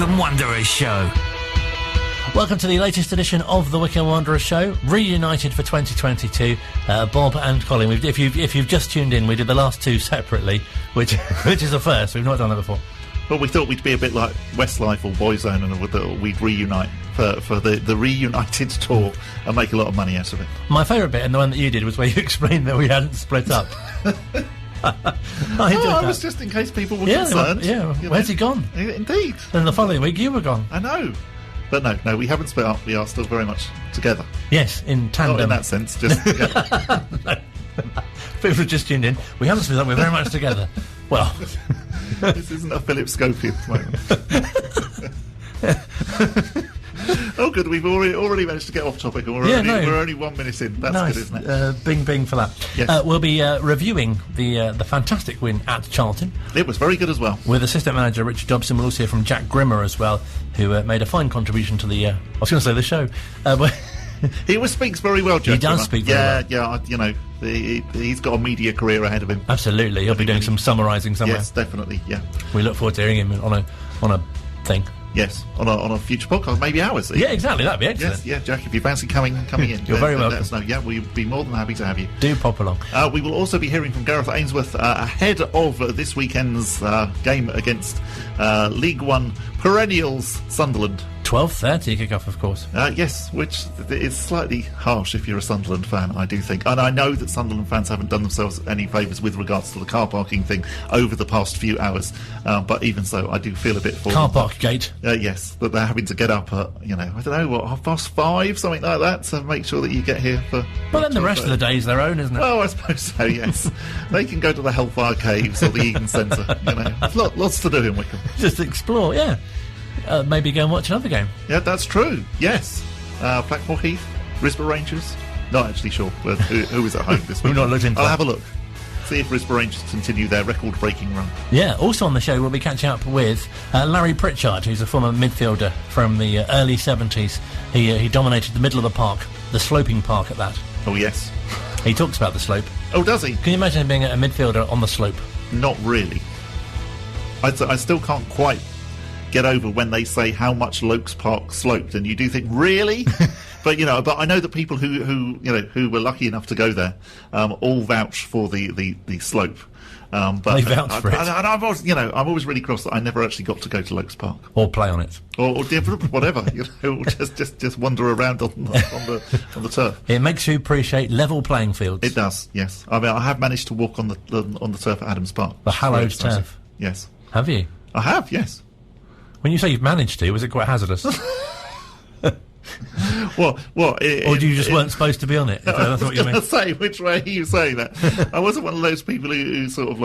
Wycombe Wanderers Show. Welcome to the latest edition of the Wycombe Wanderers Show, reunited for 2022. Bob and Colin, if you've just tuned in, we did the last two separately, which is a first. We've not done that before. Well, we thought we'd be a bit like Westlife or Boyzone, and we'd reunite for the reunited tour and make a lot of money out of it. My favourite bit, and the one that you did, was where you explained that we hadn't split up. I was just in case people were concerned. Where's he gone? Indeed. Then the following week you were gone. I know. But no, we haven't split up. We are still very much together. Yes, in tandem. Not in that sense, just... No. People have just tuned in. We haven't split up, we're very much together. Well... This isn't a Philip Scopey at the moment. Oh, good. We've already managed to get off topic. We're only 1 minute in. That's nice. Good, isn't it? Bing, bing for that. Yes. We'll be reviewing the fantastic win at Charlton. It was very good as well. With assistant manager Richard Dobson. We'll also hear from Jack Grimmer as well, who made a fine contribution to the... I was going to say the show. He speaks very well, Jack. He does speak very well. Yeah. He's got a media career ahead of him. Absolutely. He'll be doing some summarising somewhere. Yes, definitely. Yeah. We look forward to hearing him on a thing. Yes, on a future podcast, maybe ours. Yeah, exactly. That'd be excellent. Yes, yeah, Jack. If you fancy coming in, you're very welcome. Let us know. Yeah, we'd be more than happy to have you. Do pop along. We will also be hearing from Gareth Ainsworth ahead of this weekend's game against League One perennials Sunderland. 12:30 kick-off, of course. Yes, which is slightly harsh if you're a Sunderland fan, I do think. And I know that Sunderland fans haven't done themselves any favours with regards to the car parking thing over the past few hours. But even so, I do feel a bit for car park gate. Yes, that they're having to get up at, I don't know, 5:30, something like that, to make sure that you get here for... Well, then the rest of the day's their own, isn't it? Well, I suppose so, yes. They can go to the Hellfire Caves or the Egan Centre, There's lots to do in Wycombe. Just explore, yeah. Maybe go and watch another game. Yeah, that's true. Yes. Blackmore Heath, Risborough Rangers. Not actually sure who is at home this week. We've not looked into that. I'll have a look. See if Risborough Rangers continue their record-breaking run. Yeah, also on the show we'll be catching up with Larry Pritchard, who's a former midfielder from the early 70s. He dominated the middle of the park, the sloping park at that. Oh, yes. He talks about the slope. Oh, does he? Can you imagine him being a midfielder on the slope? Not really. I still can't quite get over when they say how much Lokes Park sloped, and you do think, really? But but I know that people who were lucky enough to go there all vouch for the slope. But they vouch for it. And I'm always really cross that I never actually got to go to Lokes Park or play on it, or whatever. Just wander around on the turf. It makes you appreciate level playing fields. It does. Yes, I mean I have managed to walk on the turf at Adams Park. The hallowed turf. Yes. Have you? I have. Yes. When you say you've managed to, was it quite hazardous? What? Or you just weren't supposed to be on it? I was going to say, which way are you saying that? I wasn't one of those people who sort of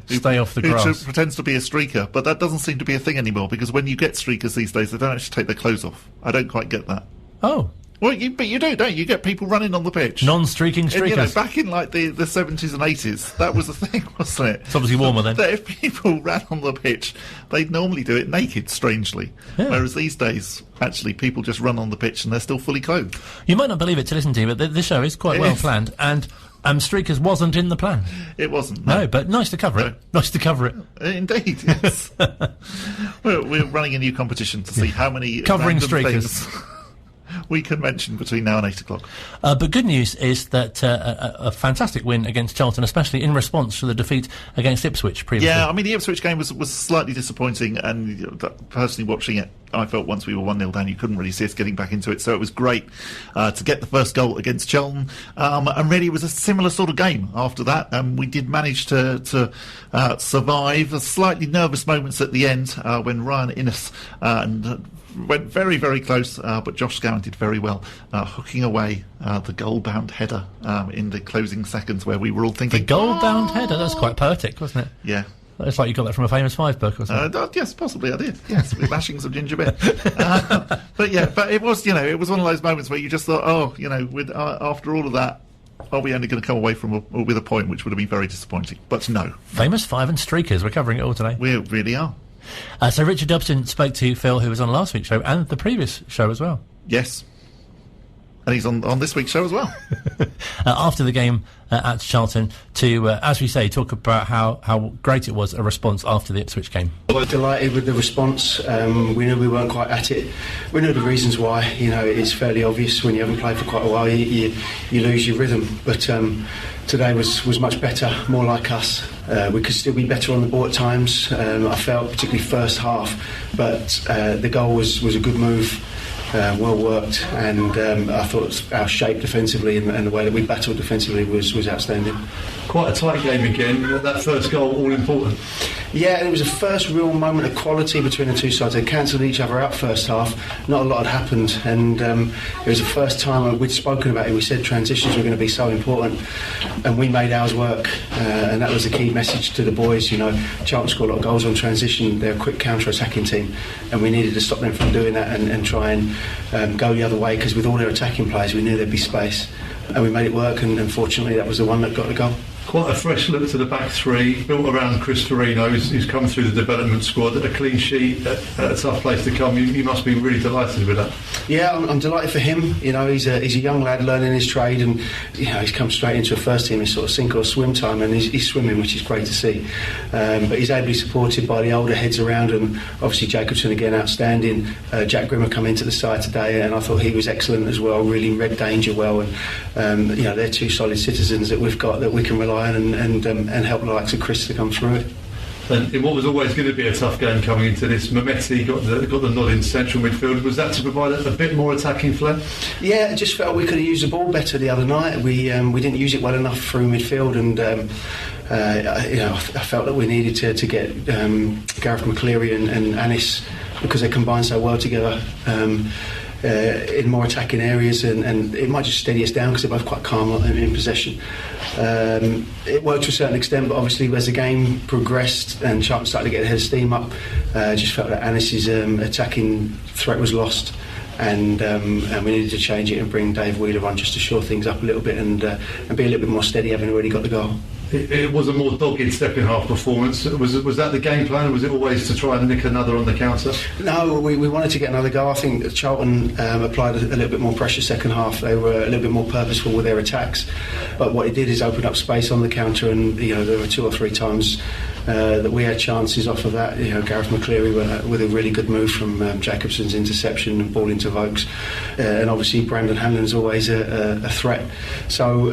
stay off the grass. Who pretends to be a streaker, but that doesn't seem to be a thing anymore, because when you get streakers these days, they don't actually take their clothes off. I don't quite get that. Oh. Well, but you do, don't you? You get people running on the pitch. Non-streaking streakers. And, back in the 70s and 80s, that was the thing, wasn't it? It's obviously warmer then. That if people ran on the pitch, they'd normally do it naked, strangely. Yeah. Whereas these days, actually, people just run on the pitch and they're still fully clothed. You might not believe it to listen to, but this show is quite well planned, and streakers wasn't in the plan. It wasn't. No, but nice to cover it. Nice to cover it. Indeed, yes. We're running a new competition to see how many covering streakers we can mention between now and 8 o'clock. But good news is that a fantastic win against Charlton, especially in response to the defeat against Ipswich previously. Yeah, I mean, the Ipswich game was slightly disappointing, and personally watching it, I felt once we were 1-0 down, you couldn't really see us getting back into it, so it was great to get the first goal against Charlton, and really it was a similar sort of game after that. We did manage to survive slightly nervous moments at the end when Ryan Innes went very, very close, but Josh Scowen did very well, hooking away the goal-bound header in the closing seconds, where we were all thinking... The goal-bound header? That's quite poetic, wasn't it? Yeah. It's like you got that from a Famous Five book or something. Yes, possibly I did. Yes, with lashings of ginger beer. But it was, it was one of those moments where you just thought, after all of that, are we only going to come away with a point, which would have been very disappointing? But no. Famous Five and streakers. We're covering it all today. We really are. So Richard Dobson spoke to Phil, who was on last week's show, and the previous show as well. Yes. And he's on this week's show as well. After the game at Charlton, to, as we say, talk about how great it was, a response after the Ipswich game. We're delighted with the response. We knew we weren't quite at it. We knew the reasons why. You know, it's fairly obvious when you haven't played for quite a while, you lose your rhythm. But today was much better, more like us. We could still be better on the ball at times, I felt, particularly first half. But the goal was a good move. Well worked, and I thought our shape defensively and the way that we battled defensively was outstanding. Quite a tight game again. That first goal, all important. Yeah, and it was the first real moment of quality between the two sides. They cancelled each other out first half. Not a lot had happened, and it was the first time we'd spoken about it. We said transitions were going to be so important, and we made ours work, and that was the key message to the boys. You know, Charlton scored a lot of goals on transition. They're a quick counter-attacking team, and we needed to stop them from doing that and try and go the other way, because with all their attacking players, we knew there'd be space, and we made it work. And unfortunately, that was the one that got the goal. Quite a fresh look to the back three, built around Chris Farino, who's come through the development squad. A clean sheet, a tough place to come. You must be really delighted with that. Yeah, I'm delighted for him. You know, he's a young lad learning his trade, and you know, he's come straight into a first team in sort of sink or swim time, and he's swimming, which is great to see. But he's ably supported by the older heads around him. Obviously, Jacobson again outstanding. Jack Grimmer come into the side today, and I thought he was excellent as well. Really read danger well, and you know, they're two solid citizens that we've got that we can rely on and help the likes of Chris to come through it. And in what was always going to be a tough game coming into this, Mehmeti got the nod in central midfield. Was that to provide a bit more attacking flair? Yeah, I just felt we could have used the ball better the other night. We didn't use it well enough through midfield, and you know, I felt that we needed to get Gareth McCleary and Anis, because they combine so well together, in more attacking areas, and it might just steady us down because they're both quite calm in possession. It worked to a certain extent, but obviously as the game progressed and Charlton started to get a head of steam up, just felt that Anis's attacking threat was lost, and we needed to change it and bring Dave Wheeler on just to shore things up a little bit and be a little bit more steady, having already got the goal. It was a more dogged second half performance. Was that the game plan, or was it always to try and nick another on the counter? No, we wanted to get another goal. I think Charlton applied a little bit more pressure second half. They were a little bit more purposeful with their attacks, but what it did is open up space on the counter, and you know, there were 2 or 3 times that we had chances off of that. You know, Gareth McCleary with a really good move from Jacobson's interception and ball into Vokes, and obviously Brandon Hanlon's always a threat. So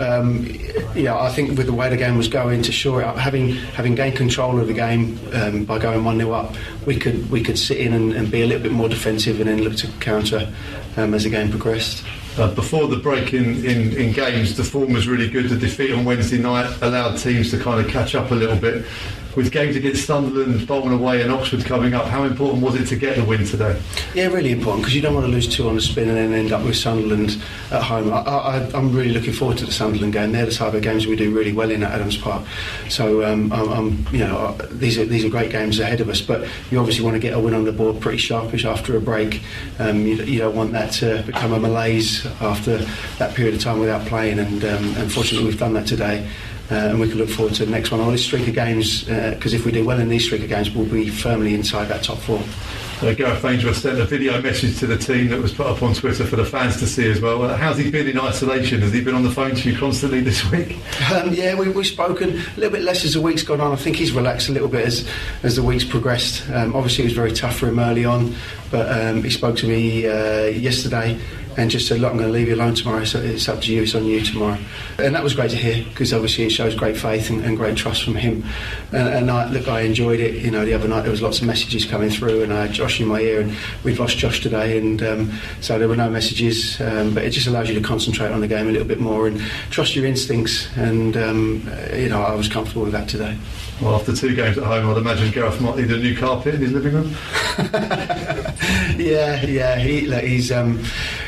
yeah, I think with the way the game was going, to shore it up, having gained control of the game by going 1-0 up, we could sit in and be a little bit more defensive, and then look to counter as the game progressed. Before the break in games, the form was really good. The defeat on Wednesday night allowed teams to kind of catch up a little bit. With games against Sunderland, Bolton away and Oxford coming up, how important was it to get the win today? Yeah, really important, because you don't want to lose 2 on the spin and then end up with Sunderland at home. I'm really looking forward to the Sunderland game. They're the type of games we do really well in at Adams Park. So you know, these are great games ahead of us, but you obviously want to get a win on the board pretty sharpish after a break. You don't want that to become a malaise after that period of time without playing, and unfortunately we've done that today. And we can look forward to the next one on this streak of games, because if we do well in these streak of games, we'll be firmly inside that top 4. Gareth Ainsworth sent a video message to the team that was put up on Twitter for the fans to see as well. How's he been in isolation? Has he been on the phone to you constantly this week? Yeah, we've spoken a little bit less as the week's gone on. I think he's relaxed a little bit as the week's progressed. Obviously it was very tough for him early on, but he spoke to me yesterday and just said, look, I'm going to leave you alone tomorrow, so it's up to you, it's on you tomorrow. And that was great to hear, because obviously it shows great faith and great trust from him. And I enjoyed it. You know, the other night there was lots of messages coming through, and I had Josh in my ear, and we've lost Josh today, and so there were no messages, but it just allows you to concentrate on the game a little bit more and trust your instincts, and you know, I was comfortable with that today. Well, after 2 games at home, I'd imagine Gareth might need a new carpet in his living room. Yeah, he's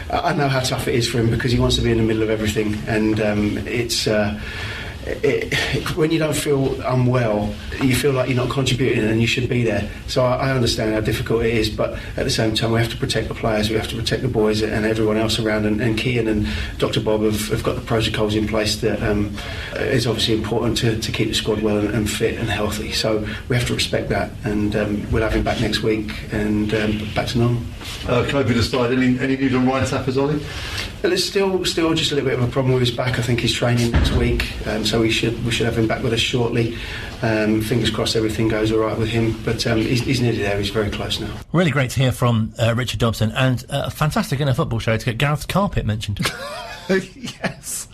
I know how tough it is for him, because he wants to be in the middle of everything, and it's when you don't feel unwell, you feel like you're not contributing and you should be there. So I understand how difficult it is, but at the same time we have to protect the players, we have to protect the boys and everyone else around, and Kean and Dr. Bob have got the protocols in place that is obviously important to keep the squad well and fit and healthy. So we have to respect that, and we'll have him back next week and back to normal. COVID aside, any news on Ryan Tapper's, Ollie? But there's still just a little bit of a problem with his back. I think he's training next week, so we should have him back with us shortly. Fingers crossed everything goes all right with him. But he's nearly there. He's very close now. Really great to hear from Richard Dobson, and fantastic in a football show to get Gareth's carpet mentioned. Yes,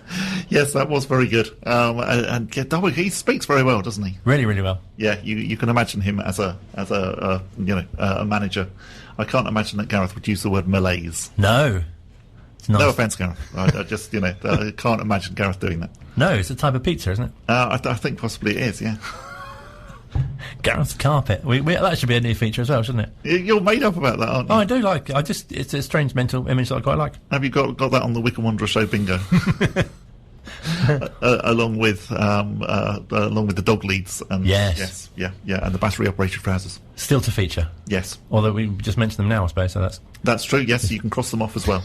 that was very good. And he speaks very well, doesn't he? Really, really well. Yeah, you can imagine him as a manager. I can't imagine that Gareth would use the word malaise. No. It's nice. No offence, Gareth. I just, I can't imagine Gareth doing that. No, it's a type of pizza, isn't it? I think possibly it is, yeah. Gareth's carpet. That should be a new feature as well, shouldn't it? You're made up about that, aren't you? Oh, I do like it. It's a strange mental image that I quite like. Have you got that on the Wycombe Wanderers Show bingo? Along with the dog leads and yes, and the battery operated trousers. Still to feature. Yes. Although we just mentioned them now, I suppose, so that's true. Yes, you can cross them off as well.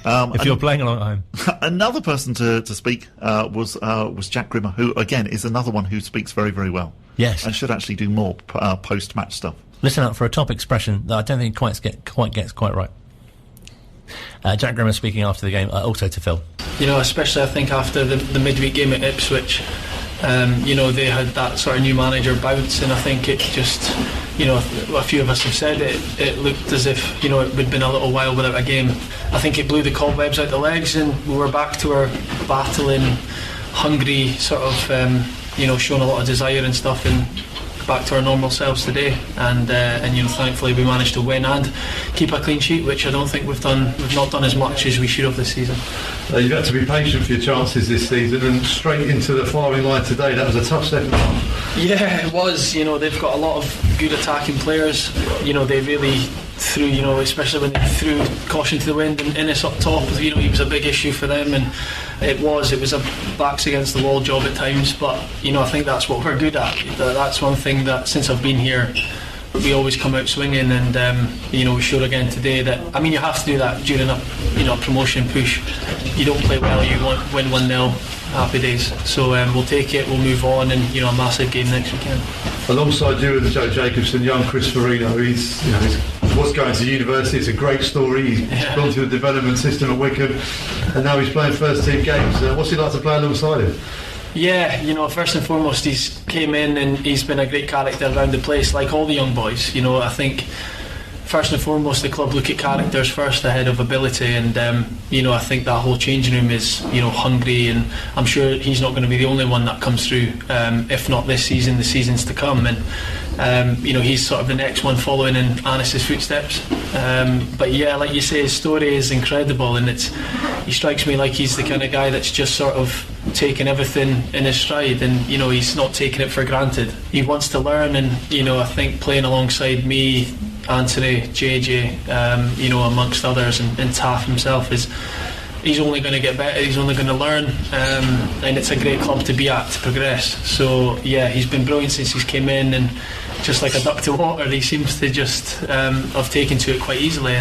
If you're playing along at home. Another person to speak was Jack Grimmer, who again is another one who speaks very, very well. Yes, and should actually do more post-match stuff. Listen out for a top expression that I don't think quite gets right. Jack Grimmer speaking after the game, also to Phil. Especially I think after the midweek game at Ipswich, they had that sort of new manager bounce, and I think it just, a few of us have said it looked as if, it had been a little while without a game. I think it blew the cobwebs out the legs, and we were back to our battling, hungry sort of, showing a lot of desire and stuff, and back to our normal selves today, and thankfully we managed to win and keep a clean sheet, which I don't think we've not done as much as we should have this season. You've had to be patient for your chances this season, and straight into the firing line today. That was a tough second half. Yeah, it was. They've got a lot of good attacking players. They really threw, especially when they threw caution to the wind and Innes up top. He was a big issue for them, and it was a backs against the wall job at times. But I think that's what we're good at. That's one thing that since I've been here, we always come out swinging, and we showed again today that you have to do that during a promotion push. You don't play well, you win 1-0, happy days. So we'll take it, we'll move on, and a massive game next weekend. Alongside you and Joe Jacobson, young Chris Farino, he was going to university. It's a great story. He's gone through the development system at Wycombe, and now he's playing first team games. What's it like to play alongside him? Yeah, first and foremost, he's came in and he's been a great character around the place, like all the young boys. I think first and foremost the club look at characters first ahead of ability, and I think that whole changing room is hungry, and I'm sure he's not going to be the only one that comes through, if not this season, the seasons to come, and he's sort of the next one following in Anis's footsteps. But yeah, like you say, his story is incredible, and he strikes me like he's the kind of guy that's just sort of taking everything in his stride, and he's not taking it for granted. He wants to learn, and I think playing alongside me, Anthony, JJ, amongst others, and Taff himself, he's only going to get better, he's only going to learn, and it's a great club to be at, to progress. So yeah, he's been brilliant since he's came in, and just like a duck to water, he seems to just have taken to it quite easily,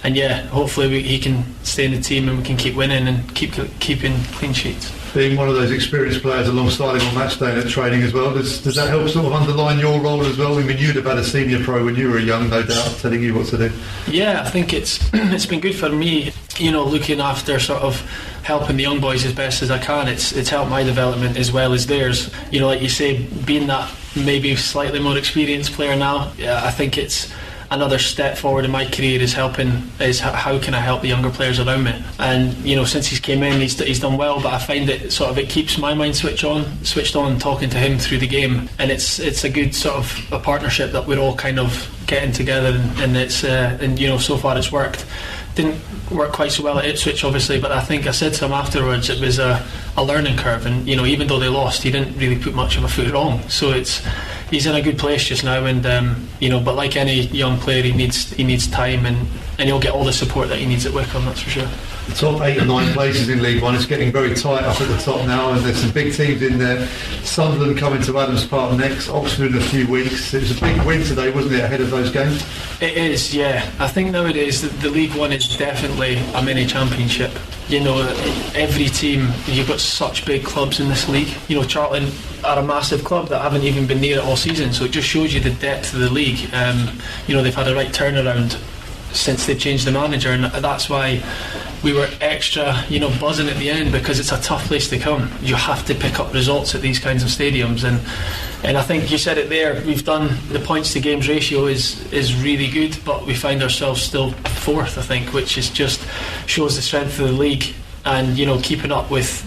and yeah, hopefully he can stay in the team and we can keep winning and keeping clean sheets. Being one of those experienced players alongside him on match day and at training as well, does that help sort of underline your role as well? You'd have had a senior pro when you were young, no doubt, telling you what to do. Yeah, I think it's been good for me, looking after sort of helping the young boys as best as I can. It's helped my development as well as theirs. Like you say, being that maybe slightly more experienced player now, yeah, I think it's another step forward in my career is how can I help the younger players around me. And since he's came in, he's done well, but I find that sort of it keeps my mind switched on talking to him through the game, and it's a good sort of a partnership that we're all kind of getting together, and it's so far it's worked. Didn't work quite so well at Ipswich, obviously, but I think I said to him afterwards it was a learning curve, and even though they lost, he didn't really put much of a foot wrong. So he's in a good place just now, and but like any young player, he needs time, and he'll get all the support that he needs at Wycombe, that's for sure. The top 8 or 9 places in League One, it's getting very tight up at the top now, and there's some big teams in there. Sunderland coming to Adams Park next, Oxford in a few weeks. It was a big win today, wasn't it, ahead of those games? It is, yeah. I think nowadays the League One is definitely a mini championship. Every team, you've got such big clubs in this league. Charlton are a massive club that haven't even been near it all season, so it just shows you the depth of the league. They've had a right turnaround since they've changed the manager, and that's why we were extra, buzzing at the end, because it's a tough place to come. You have to pick up results at these kinds of stadiums, and I think you said it there. We've done the points to games ratio is really good, but we find ourselves still fourth, I think, which is just shows the strength of the league, and keeping up with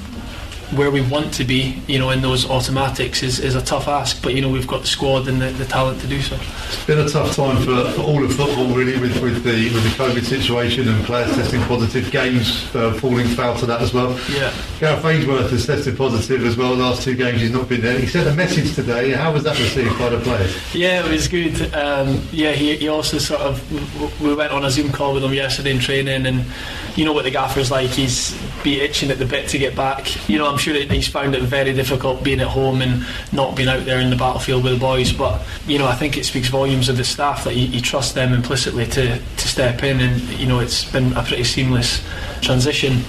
where we want to be, in those automatics is a tough ask, but we've got the squad and the talent to do so. It's been a tough time for all of football, really, with the COVID situation and players testing positive, games falling foul to that as well. Yeah. Gareth Ainsworth has tested positive as well. Last 2 games he's not been there. He sent a message today. How was that received by the players? Yeah, it was good. He also sort of, we went on a Zoom call with him yesterday in training, and you know what the gaffer's like. He's be itching at the bit to get back. I'm sure that he's found it very difficult being at home and not being out there in the battlefield with the boys, but I think it speaks volumes of the staff that you trust them implicitly to step in, and it's been a pretty seamless transition.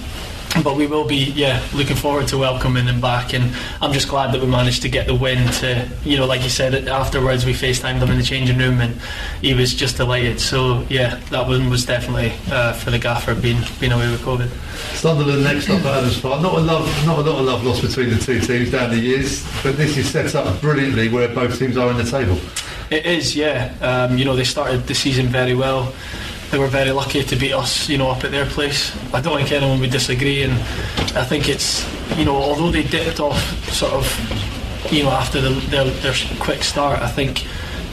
But we will be, looking forward to welcoming him back, and I'm just glad that we managed to get the win. To like you said, afterwards we FaceTimed him in the changing room, and he was just delighted. So that one was definitely for the gaffer being away with COVID. Sunderland next up at Adams Park. Not a lot of love lost between the two teams down the years, but this is set up brilliantly where both teams are in the table. It is, they started the season very well. They were very lucky to beat us, up at their place. I don't think anyone would disagree, and I think it's, although they dipped off sort of, after their quick start, I think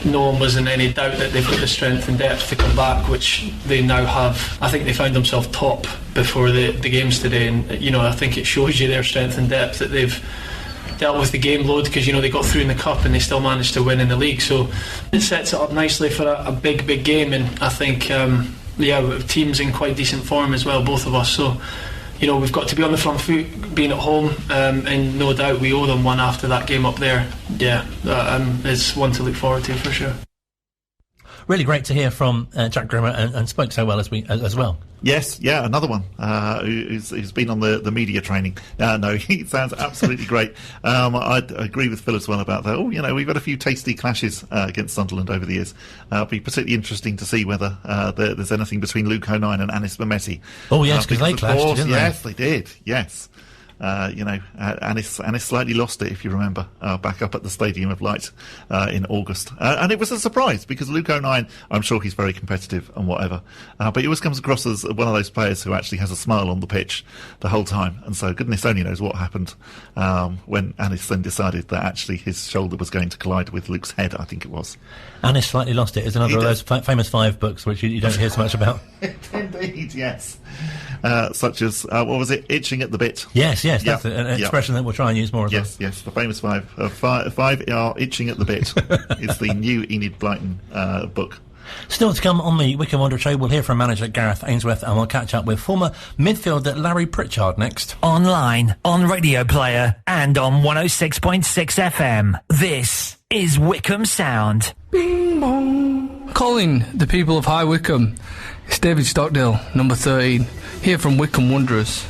no one was in any doubt that they've got the strength and depth to come back, which they now have. I think they found themselves top before the games today, and I think it shows you their strength and depth that they've dealt with the game load, because they got through in the cup and they still managed to win in the league, so it sets it up nicely for a big game. And I think teams in quite decent form as well, both of us, so we've got to be on the front foot being at home, and no doubt we owe them one after that game up there. It's one to look forward to for sure. Really great to hear from Jack Grimmer, and spoke so well as well. Yes, another one who's been on the media training. No, he sounds absolutely great. I agree with Phil as well about that. We've had a few tasty clashes against Sunderland over the years. It'll be particularly interesting to see whether there's anything between Luke O'Nien and Anis Mehmeti. Oh yes, because they clashed, didn't they? Yes, they did. Yes. Anis slightly lost it, if you remember, back up at the Stadium of Light in August. And it was a surprise, because Luke O'Nien, I'm sure he's very competitive and whatever, but he always comes across as one of those players who actually has a smile on the pitch the whole time. And so goodness only knows what happened when Anis then decided that actually his shoulder was going to collide with Luke's head, I think it was. Anis slightly lost it is another of those famous 5 books which you don't hear so much about. Indeed, yes. Such as, what was it, itching at the bit? Yes, that's an expression that we'll try and use more as well. Yes, the famous 5. 5 are itching at the bit. It's the new Enid Blyton book. Still to come on the Wycombe Wanderers Show, we'll hear from manager Gareth Ainsworth, and we'll catch up with former midfielder Larry Pritchard next. Online, on Radio Player, and on 106.6 FM. This is Wycombe Sound. Bing bong. Colin, the people of High Wycombe. It's David Stockdale, number 13, here from Wycombe Wanderers.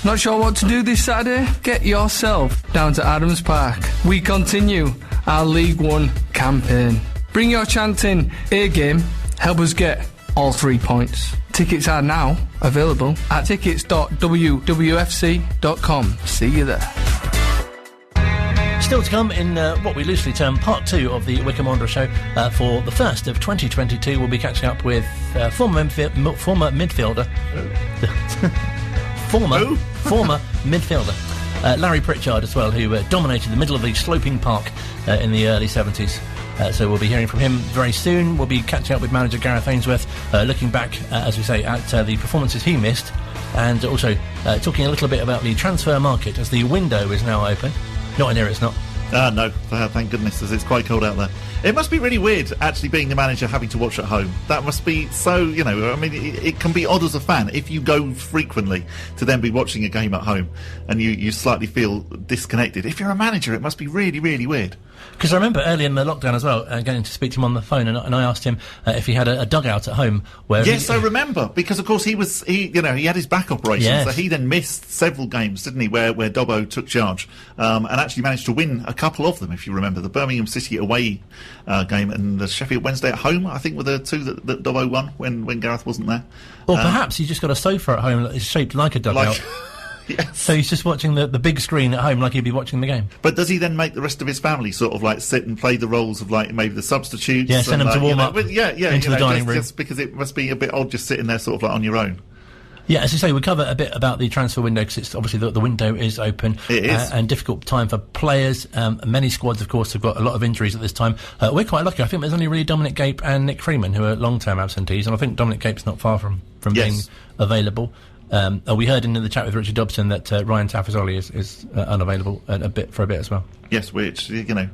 Not sure what to do this Saturday? Get yourself down to Adams Park. We continue our League One campaign. Bring your chanting A-game, help us get all 3 points. Tickets are now available at tickets.wwfc.com. See you there. Still to come in what we loosely term part 2 of the Wycombe Wanderers Show. For the first of 2022, we'll be catching up with former midfielder Larry Pritchard as well, who dominated the middle of the sloping park in the early 70s. So we'll be hearing from him very soon. We'll be catching up with manager Gareth Ainsworth, looking back, as we say, at the performances he missed, and also talking a little bit about the transfer market as the window is now open. Not in here, it's not. No, thank goodness, as it's quite cold out there. It must be really weird, actually, being the manager having to watch at home. That must be so, it can be odd as a fan if you go frequently to then be watching a game at home and you slightly feel disconnected. If you're a manager, it must be really, really weird. Because I remember early in the lockdown as well, getting to speak to him on the phone, and I asked him if he had a dugout at home where... Yes, I remember, because of course he had his back operation, Yes. so he then missed several games, didn't he, where Dobbo took charge, and actually managed to win a couple of them, if you remember. The Birmingham City away game and the Sheffield Wednesday at home, I think, were the two that Dobbo won when Gareth wasn't there. Or perhaps he's just got a sofa at home that is shaped like a dugout. Yes. So he's just watching the big screen at home like he'd be watching the game. But does he then make the rest of his family sort of like sit and play the roles of like maybe the substitutes? Yeah, send them to warm up into the dining room. Just because it must be a bit odd just sitting there sort of like on your own. Yeah, as you say, we cover a bit about the transfer window because it's obviously the window is open. It is. And difficult time for players. Many squads, of course, have got a lot of injuries at this time. We're quite lucky. I think there's only really Dominic Gape and Nick Freeman who are long-term absentees, and I think Dominic Gape's not far from being available. We heard in the chat with Richard Dobson that Ryan Tafazoli is unavailable for a bit as well. Yes, which, considering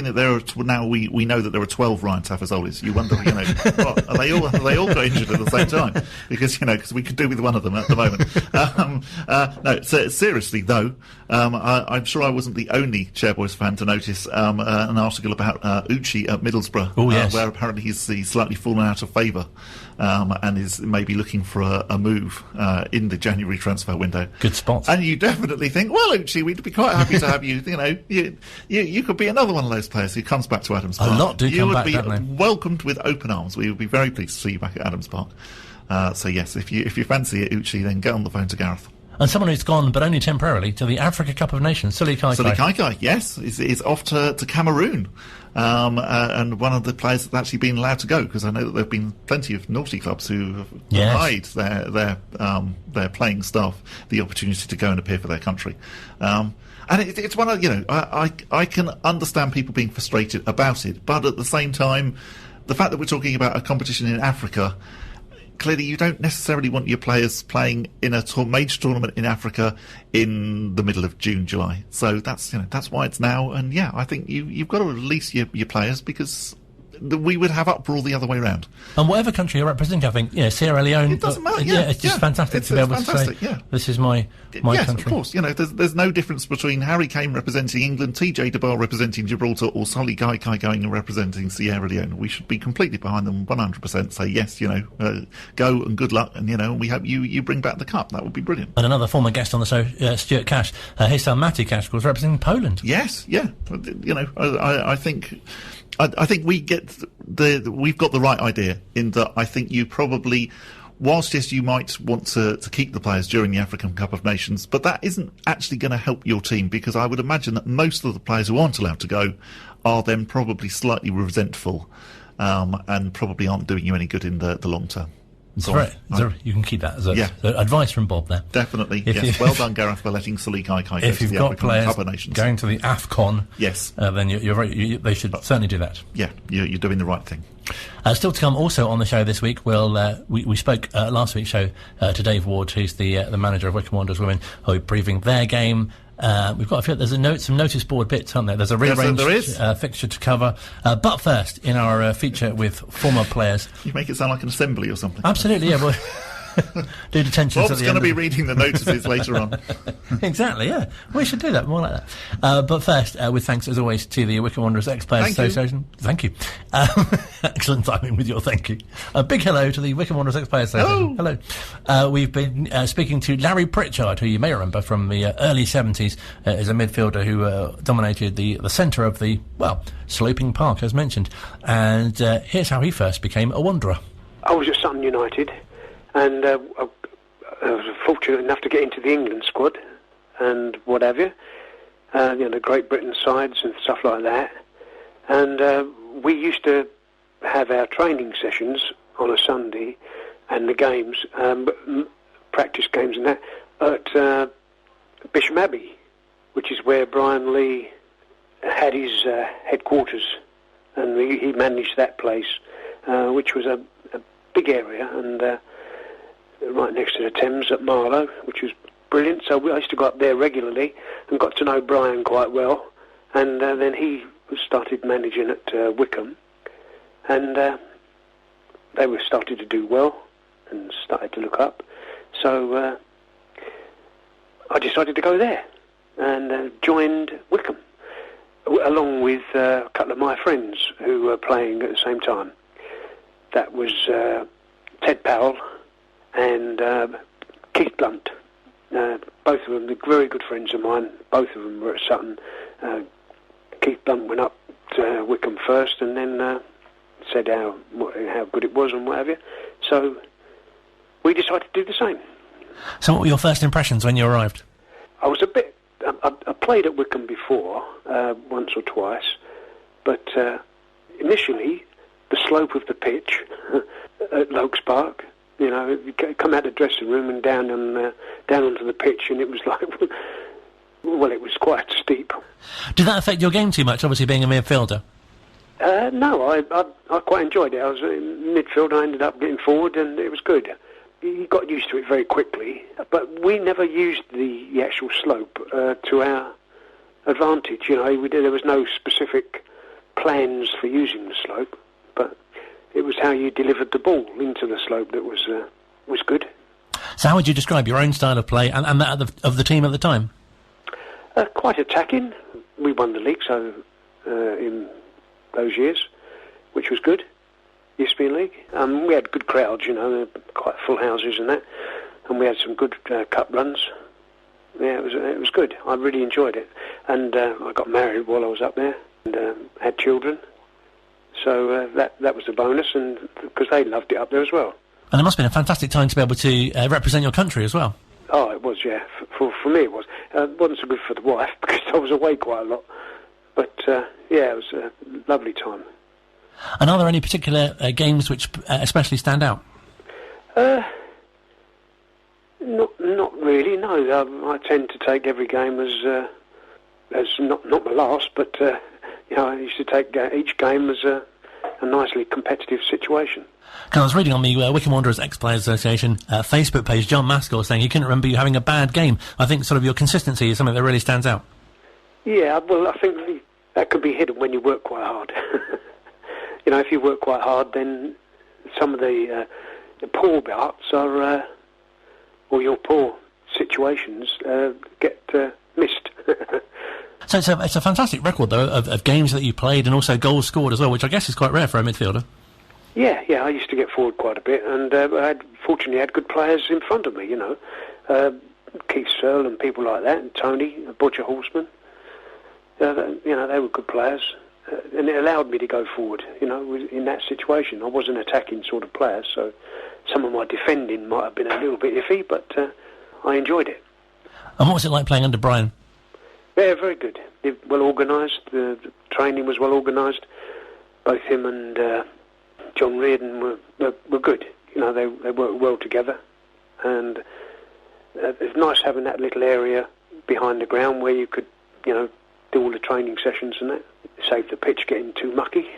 that there are now we know that there are 12 Ryan Tafazolis, you wonder, what, are they all got injured at the same time? Because we could do with one of them at the moment. No, so, seriously though, I'm sure I wasn't the only Chairboys fan to notice an article about Uchi at Middlesbrough, where apparently he's slightly fallen out of favour. And is maybe looking for a move in the January transfer window. Good spot. And you definitely think, well, Uchi, we'd be quite happy to have you. You could be another one of those players who comes back to Adams Park. A lot do come back, don't they? You would be welcomed with open arms. We would be very pleased to see you back at Adams Park. So yes, if you fancy it, Uchi, then get on the phone to Gareth. And someone who's gone, but only temporarily, to the Africa Cup of Nations, Suli Kaikai. Suli Kaikai, yes, is off to Cameroon. And one of the players that's actually been allowed to go, because I know that there have been plenty of naughty clubs who have denied their playing staff the opportunity to go and appear for their country. And it's one of, I can understand people being frustrated about it, but at the same time, the fact that we're talking about a competition in Africa, clearly you don't necessarily want your players playing in a major tournament in Africa in the middle of June, July. So that's why it's now. And yeah, I think you've got to release your players, because we would have uproar the other way around. And whatever country you're representing, I think, Sierra Leone... It doesn't matter, it's just fantastic to be able to say, this is my yes, country. Of course. There's no difference between Harry Kane representing England, TJ DeBar representing Gibraltar, or Suli Kaikai going and representing Sierra Leone. We should be completely behind them 100%. Say, yes, go and good luck, and, we hope you bring back the cup. That would be brilliant. And another former guest on the show, Stuart Cash, his son Matty Cash, was representing Poland. Yes, yeah. I think... I think we've got the right idea in that I think you probably, whilst yes, you might want to keep the players during the African Cup of Nations, but that isn't actually going to help your team, because I would imagine that most of the players who aren't allowed to go are then probably slightly resentful and probably aren't doing you any good in the long term. You can keep that as advice from Bob there. Definitely, yes. Well done, Gareth, for letting Suli Kaikai go to the African Cup of Nations. Going to the AFCON, yes, then they should certainly do that. Yeah, you're doing the right thing. Still to come also on the show this week, we spoke last week's show to Dave Ward, who's the manager of Wycombe Wanderers Women, who are previewing their game. We've got there's some notice board bits, aren't there? There's a rearranged fixture to cover. But first, in our feature with former players... You make it sound like an assembly or something. Absolutely, yeah. Do detentions. Bob's going to be reading the notices later on. Exactly, yeah. We should do that, more like that. But first, with thanks as always to the Wycombe Wanderers Ex-Players Association. Thank you. Excellent timing with your thank you. A big hello to the Wycombe Wanderers Ex-Players Association. Hello. We've been speaking to Larry Pritchard, who you may remember from the early 70s as a midfielder who dominated the centre of the, sloping park, as mentioned. And here's how he first became a Wanderer. I was at Sutton United, and I was fortunate enough to get into the England squad and what have you, the Great Britain sides and stuff like that. And we used to have our training sessions on a Sunday and the games, practice games and that, at Bisham Abbey, which is where Brian Lee had his headquarters, and he managed that place, which was a big area, and right next to the Thames at Marlow, which was brilliant. So I used to go up there regularly and got to know Brian quite well. And then he started managing at Wycombe, and they were started to do well and started to look up. So I decided to go there and joined Wycombe. along with a couple of my friends who were playing at the same time. That was Ted Powell and Keith Blunt. Both of them, they're very good friends of mine. Both of them were at Sutton. Keith Blunt went up to Wycombe first, and then said how good it was and what have you. So we decided to do the same. So what were your first impressions when you arrived? I was a bit... I played at Wycombe before, once or twice, but initially the slope of the pitch at Lokes Park, you know, you come out of the dressing room and down onto the pitch, and it was like, well, it was quite steep. Did that affect your game too much, obviously being a midfielder? No, I quite enjoyed it. I was in midfield, I ended up getting forward, and it was good. You got used to it very quickly, but we never used the actual slope to our advantage. You know, there was no specific plans for using the slope, but it was how you delivered the ball into the slope that was good. So how would you describe your own style of play and that of the team at the time? Quite attacking. We won the league so in those years, which was good. European League. We had good crowds, you know, quite full houses and that, and we had some good cup runs. Yeah, it was good. I really enjoyed it, and I got married while I was up there, and had children. So that was a bonus, and because they loved it up there as well. And it must have been a fantastic time to be able to represent your country as well. Oh, it was, yeah. For me, it was. It wasn't so good for the wife because I was away quite a lot, but yeah, it was a lovely time. And are there any particular games which especially stand out? Not really. No, I tend to take every game as not my last, but you know, I used to take each game as a nicely competitive situation. Because I was reading on the Wycombe Wanderers Ex-Players Association Facebook page, John Maskell saying he couldn't remember you having a bad game. I think sort of your consistency is something that really stands out. Yeah, well, I think that could be hidden when you work quite hard. You know, if you work quite hard, then some of the poor parts are, or your poor situations get missed. So it's a fantastic record, though, of games that you played and also goals scored as well, which I guess is quite rare for a midfielder. Yeah, I used to get forward quite a bit, and I fortunately had good players in front of me, you know. Keith Searle and people like that, and Tony, Butcher Horseman. You know, they were good players. And it allowed me to go forward, you know, in that situation. I was an attacking sort of player, so some of my defending might have been a little bit iffy, but I enjoyed it. And what was it like playing under Brian? Yeah, very good. Well organised. The training was well organised. Both him and John Reardon were good. You know, they worked well together. And it's nice having that little area behind the ground where you could, you know, do all the training sessions and that. Save the pitch getting too mucky.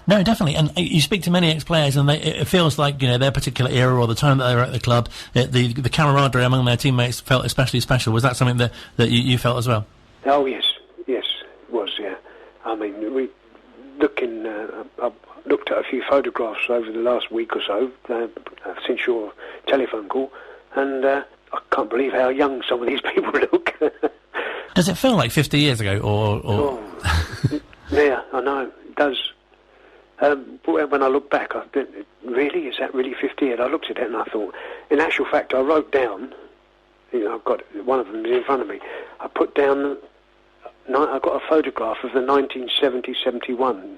No, definitely. And you speak to many ex-players, and it feels like, you know, their particular era or the time that they were at the club, the camaraderie among their teammates felt especially special. Was that something that you felt as well? Oh yes, it was. Yeah, I mean, I've looked at a few photographs over the last week or so since your telephone call, and I can't believe how young some of these people look. Does it feel like 50 years ago, or... Oh, yeah, I know, it does. When I look back, I think, really? Is that really 50 years? I looked at it and I thought, in actual fact, I wrote down, you know, I've got one of them in front of me, I put down, I got a photograph of the 1970-71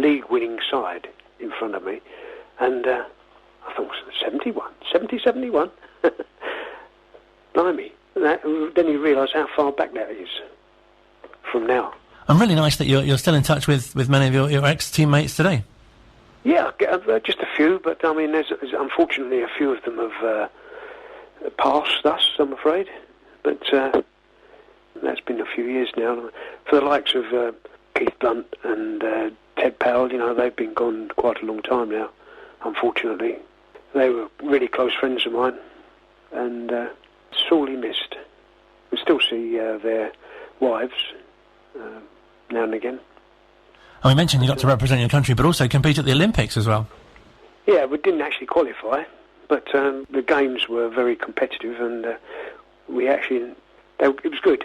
league-winning side in front of me, and I thought, 71? Blimey. Then you realise how far back that is from now. And really nice that you're still in touch with many of your ex-teammates today. Yeah, just a few, but I mean, there's unfortunately a few of them have passed us, I'm afraid. But that's been a few years now. For the likes of Keith Blunt and Ted Powell, you know, they've been gone quite a long time now, unfortunately. They were really close friends of mine, and sorely missed. We still see their wives now and again. And we mentioned you got to represent your country, but also compete at the Olympics as well. Yeah, we didn't actually qualify, but the games were very competitive, and it was good.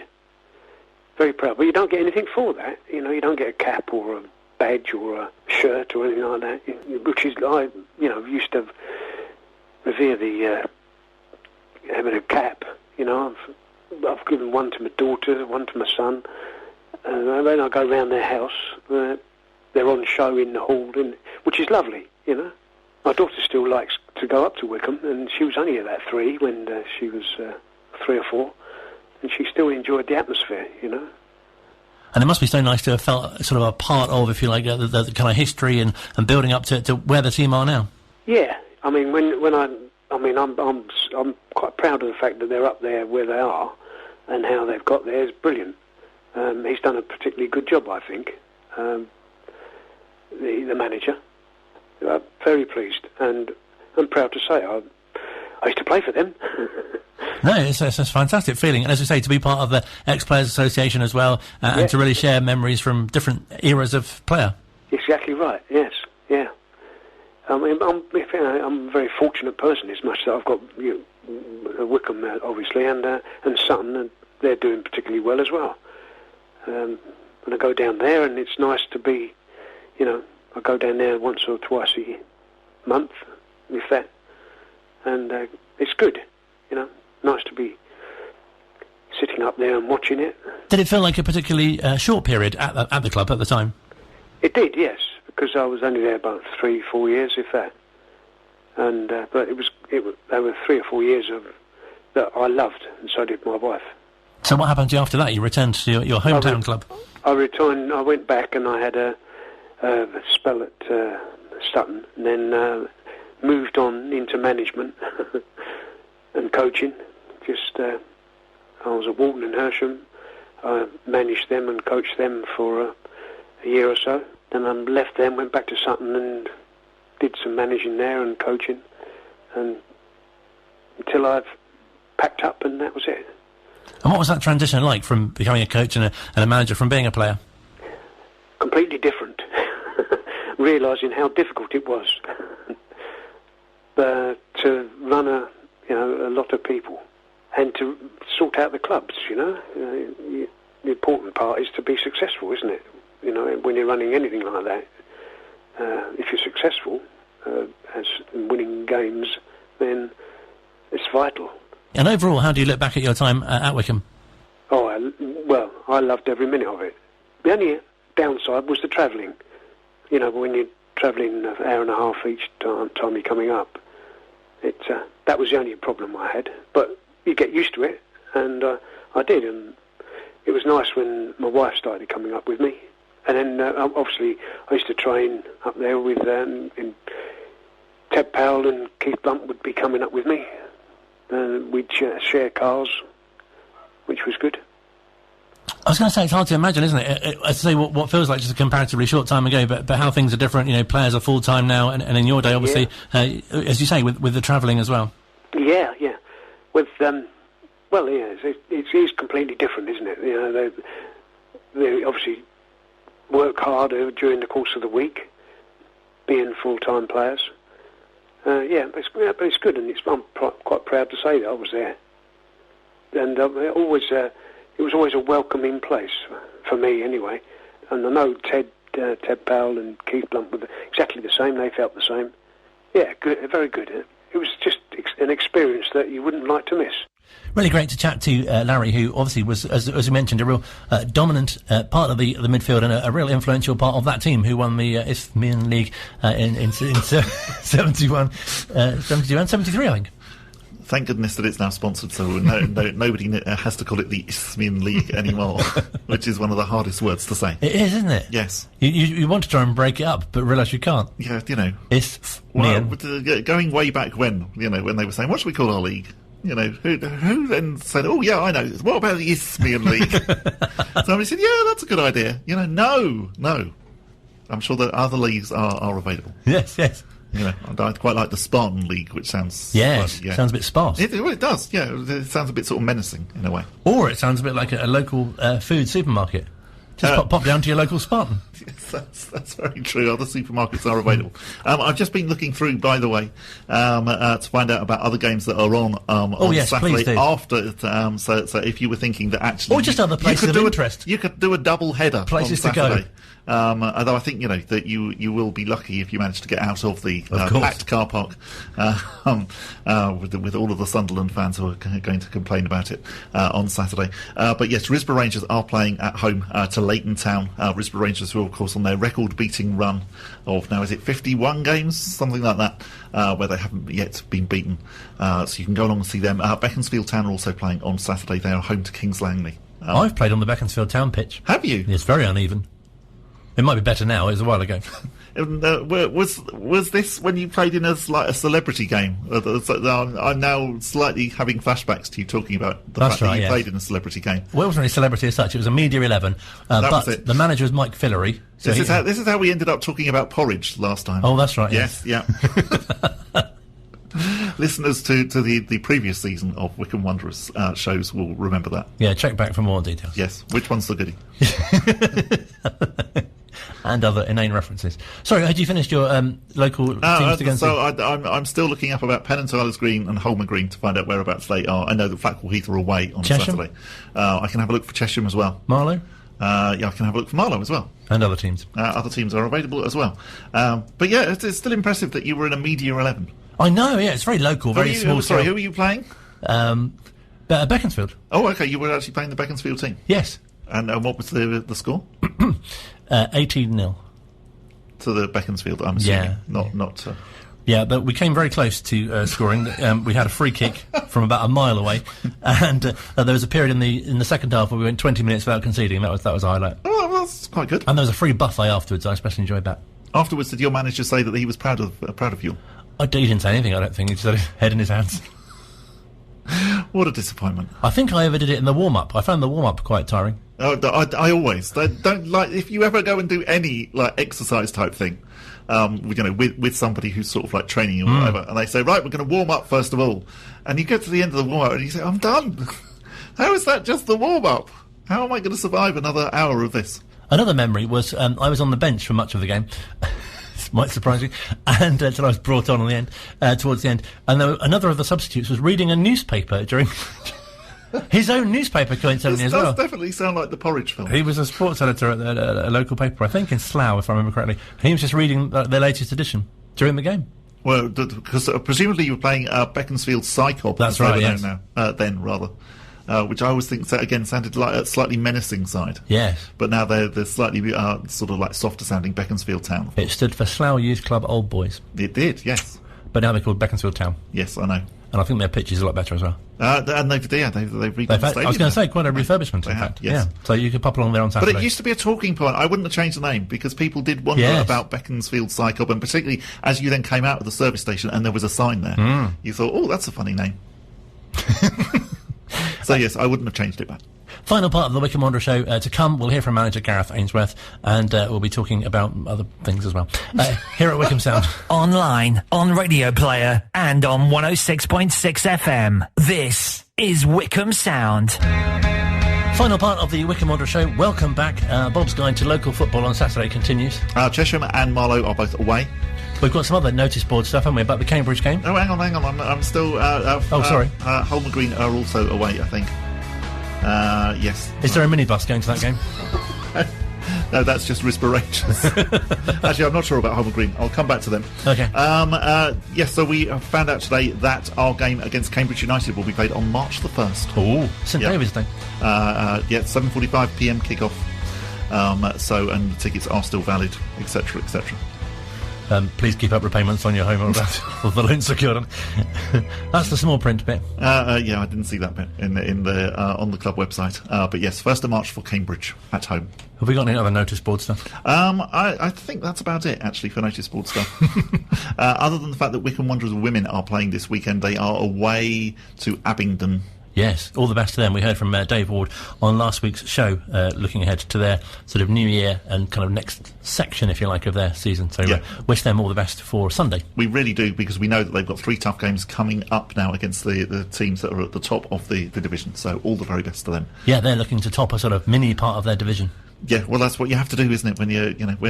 very proud. But you don't get anything for that. You know, you don't get a cap or a badge or a shirt or anything like that. Which is, used to revere the having a cap. You know, I've given one to my daughter, one to my son. When I go round their house, they're on show in the hall, which is lovely, you know. My daughter still likes to go up to Wycombe, and she was only about 3 when she was 3 or 4, and she still enjoyed the atmosphere, you know. And it must be so nice to have felt sort of a part of, if you like, the kind of history and building up to where the team are now. Yeah, I mean, I'm quite proud of the fact that they're up there where they are, and how they've got there is brilliant. He's done a particularly good job, I think. The manager. I'm very pleased, and I'm proud to say I used to play for them. No, it's a fantastic feeling, and as you say, to be part of the Ex-Players Association as well, and to really share memories from different eras of player. Exactly right. Yes, yeah. I mean, I'm a very fortunate person. As much that I've got Wycombe, obviously, and Sutton, and they're doing particularly well as well. When I go down there, and it's nice to be, you know, I go down there once or twice a month, if that, and it's good, you know, nice to be sitting up there and watching it. Did it feel like a particularly short period at the club at the time? It did, yes, because I was only there about 3-4 years, if that, and but they were 3 or 4 years that I loved, and so did my wife. So what happened to you after that? You returned to your hometown club? I returned. I went back and I had a spell at Sutton, and then moved on into management and coaching. I was at Walton and Hersham. I managed them and coached them for a year or so. Then I left there and went back to Sutton and did some managing there and coaching, and until I've packed up, and that was it. And what was that transition like from becoming a coach and a manager from being a player? Completely different. Realising how difficult it was to run a lot of people and to sort out the clubs. You know, the important part is to be successful, isn't it? You know, when you're running anything like that, if you're successful as in winning games, then it's vital. And overall, how do you look back at your time at Wycombe? Oh, I loved every minute of it. The only downside was the travelling. You know, when you're travelling an hour and a half each time you're coming up, that was the only problem I had. But you get used to it, and I did. And it was nice when my wife started coming up with me. And then, obviously, I used to train up there with Ted Powell and Keith Blunt would be coming up with me. We'd share cars, which was good. I was going to say, it's hard to imagine, isn't it? I say what feels like just a comparatively short time ago, but how things are different. You know, players are full-time now, and in your day, obviously, as you say, with the travelling as well. Yeah. With, it is completely different, isn't it? You know, they obviously work harder during the course of the week, being full-time players. But it's good, and I'm quite proud to say that I was there. And it was always a welcoming place for me, anyway. And I know Ted Powell and Keith Blunt were exactly the same. They felt the same. Yeah, good, very good. It was just an experience that you wouldn't like to miss. Really great to chat to Larry, who obviously was, as we mentioned, a real dominant part of the midfield and a real influential part of that team who won the Isthmian League in 71 and 73, I think. Thank goodness that it's now sponsored, so nobody has to call it the Isthmian League anymore, which is one of the hardest words to say. It is, isn't it? Yes. You want to try and break it up, but realise you can't. Yeah, you know. Isthmian. Well, going way back when they were saying, what should we call our league? You know, who then said, oh, yeah, I know. What about the Isthmian League? Somebody said, yeah, that's a good idea. You know, no. I'm sure that other leagues are available. Yes. You know, I quite like the Spartan League, which sounds... Yes, sounds a bit sparse. It does, yeah. It sounds a bit sort of menacing, in a way. Or it sounds a bit like a local food supermarket. Just pop down to your local Spartan. Yes, that's very true. Other supermarkets are available. I've just been looking through, by the way, to find out about other games that are on yes, Saturday please do. after. So if you were thinking that actually, Or just other places of interest. You could do a double header. Places on to go. Saturday. Although I think that you will be lucky if you manage to get out of the packed car park with all of the Sunderland fans who are going to complain about it on Saturday. But yes, Risborough Rangers are playing at home to Leighton Town. Risborough Rangers who are, of course, on their record-beating run of now, is it 51 games, something like that, where they haven't yet been beaten. So you can go along and see them. Beaconsfield Town are also playing on Saturday. They are home to Kings Langley. I've played on the Beaconsfield Town pitch. Have you? It's very uneven. It might be better now. It was a while ago. Was this when you played in a celebrity game? I'm now slightly having flashbacks to you talking about the fact that you played in a celebrity game. Well, it wasn't really celebrity as such. It was a Media 11. But the manager was Mike Fillery. So this is how we ended up talking about porridge last time. Oh, that's right. Yes, yeah. Listeners to the previous season of Wycombe Wanderers shows will remember that. Yeah, check back for more details. Yes. Which one's the goodie? And other inane references. Sorry, had you finished your local teams to go and see? I'm still looking up about Penn and Tyler's Green and Holmer Green to find out whereabouts they are. I know that Flackwell Heath are away on Chesham? Saturday. I can have a look for Chesham as well. Marlow? Yeah, I can have a look for Marlow as well. And other teams. Other teams are available as well. But yeah, it's still impressive that you were in a Media 11. I know, yeah, it's very local, very small. Sorry, who were you playing? Beaconsfield. Oh, okay, you were actually playing the Beaconsfield team. Yes. And what was the score? 18-0. To the Beaconsfield, I'm assuming. Not. Yeah, but we came very close to scoring. We had a free kick from about a mile away, and there was a period in the second half where we went 20 minutes without conceding. That was a highlight. Oh, well, that's quite good. And there was a free buffet afterwards. I especially enjoyed that. Afterwards, did your manager say that he was proud of you? He didn't say anything. I don't think he just had his head in his hands. What a disappointment. I think I overdid it in the warm-up. I found the warm-up quite tiring. Oh, I always don't like if you ever go and do any exercise type thing, with somebody who's sort of like training you or whatever, and they say, right, we're going to warm up first of all, and you get to the end of the warm up and you say, I'm done. How is that just the warm up? How am I going to survive another hour of this? Another memory was I was on the bench for much of the game. Might surprise you, and until I was brought on the end, towards the end, and another of the substitutes was reading a newspaper during. His own newspaper, coincidentally, as well. This does definitely sound like the Porridge film. He was a sports editor at a local paper, I think in Slough, if I remember correctly. He was just reading their latest edition during the game. Well, because presumably you were playing Beaconsfield Wycombe. That's right, yes. Then, rather. Which I always think, again, sounded like a slightly menacing side. Yes. But now they're slightly sort of like softer-sounding Beaconsfield Town. It stood for Slough Youth Club Old Boys. It did, yes. But now they're called Beaconsfield Town. Yes, I know. And I think their pitch is a lot better as well. And they've redone the stadium. I was going to say, quite a refurbishment, in fact. Yes. Yeah. So you could pop along there on Saturday. But it used to be a talking point. I wouldn't have changed the name, because people did wonder about Beaconsfield Wycombe, and particularly as you then came out of the service station and there was a sign there, you thought, oh, that's a funny name. So yes, I wouldn't have changed it back. Final part of the Wycombe Wanderers Show to come. We'll hear from manager Gareth Ainsworth, and we'll be talking about other things as well. Here at Wycombe Sound. Online, on Radio Player, and on 106.6 FM. This is Wycombe Sound. Final part of the Wycombe Wanderers Show. Welcome back. Bob's Guide to Local Football on Saturday continues. Chesham and Marlow are both away. We've got some other notice board stuff, haven't we, about the Cambridge game? Oh, hang on. I'm still... sorry. Holmer Green are also away, I think. Yes. Is there a minibus going to that game? No, that's just Risborough Rangers. Actually, I'm not sure about Holmer Green. I'll come back to them. Okay. Yes, so we found out today that our game against Cambridge United will be played on March the 1st. Oh, St David's Day. 7:45 p.m. kickoff. And the tickets are still valid, etc., etc. Please keep up repayments on your home or the loan secured on. That's the small print bit. Yeah, I didn't see that bit in the on the club website. But yes, 1st of March for Cambridge at home. Have we got any other notice board stuff? I think that's about it, actually, for notice board stuff. Other than the fact that Wycombe Wanderers women are playing this weekend, they are away to Abingdon. Yes, all the best to them. We heard from Dave Ward on last week's show, looking ahead to their sort of new year and kind of next section, if you like, of their season. So wish them all the best for Sunday. We really do, because we know that they've got 3 tough games coming up now against the teams that are at the top of the division. So all the very best to them. Yeah, they're looking to top a sort of mini part of their division. Yeah, well, that's what you have to do, isn't it? When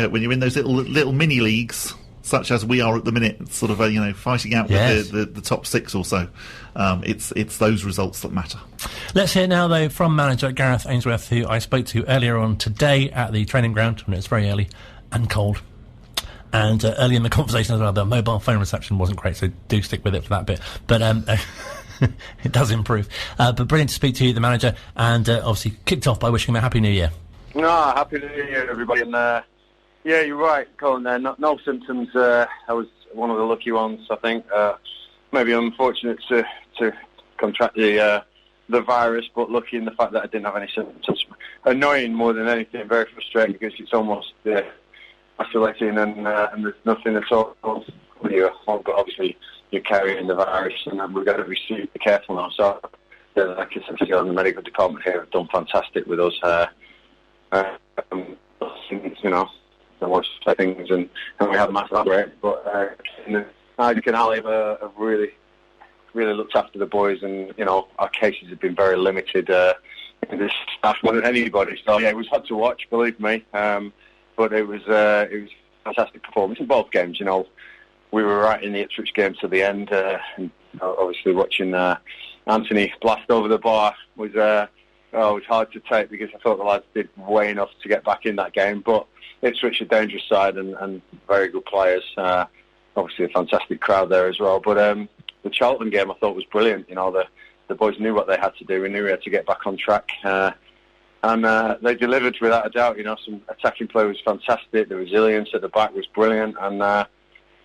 when you're in those little mini leagues, such as we are at the minute, sort of fighting out with the top 6 or so. It's those results that matter. Let's hear now, though, from manager Gareth Ainsworth, who I spoke to earlier on today at the training ground, when it was very early and cold. And early in the conversation as well, the mobile phone reception wasn't great, so do stick with it for that bit. But it does improve. But brilliant to speak to you, the manager, and obviously kicked off by wishing him a Happy New Year. Happy New Year, everybody. And yeah, you're right, Colin, there. No symptoms. I was one of the lucky ones, I think. Maybe unfortunate to contract the virus, but lucky in the fact that I didn't have any symptoms. Annoying more than anything, very frustrating, because it's almost isolating and there's nothing at all with you. But obviously you're carrying the virus, and we've got to be super careful now. So, like I said, the medical department here have done fantastic with us. The worst things, and we had a massive outbreak. But Nigel and Ali have really looked after the boys, and our cases have been very limited in this staff more than anybody. So yeah, it was hard to watch, believe me. But it was fantastic performance in both games. We were right in the Ipswich game to the end, and obviously watching Anthony blast over the bar was hard to take, because I thought the lads did way enough to get back in that game. But Ipswich a dangerous side and very good players. Obviously a fantastic crowd there as well. But the Charlton game I thought was brilliant. The boys knew what they had to do. We knew we had to get back on track. And they delivered without a doubt. Some attacking play was fantastic. The resilience at the back was brilliant. And,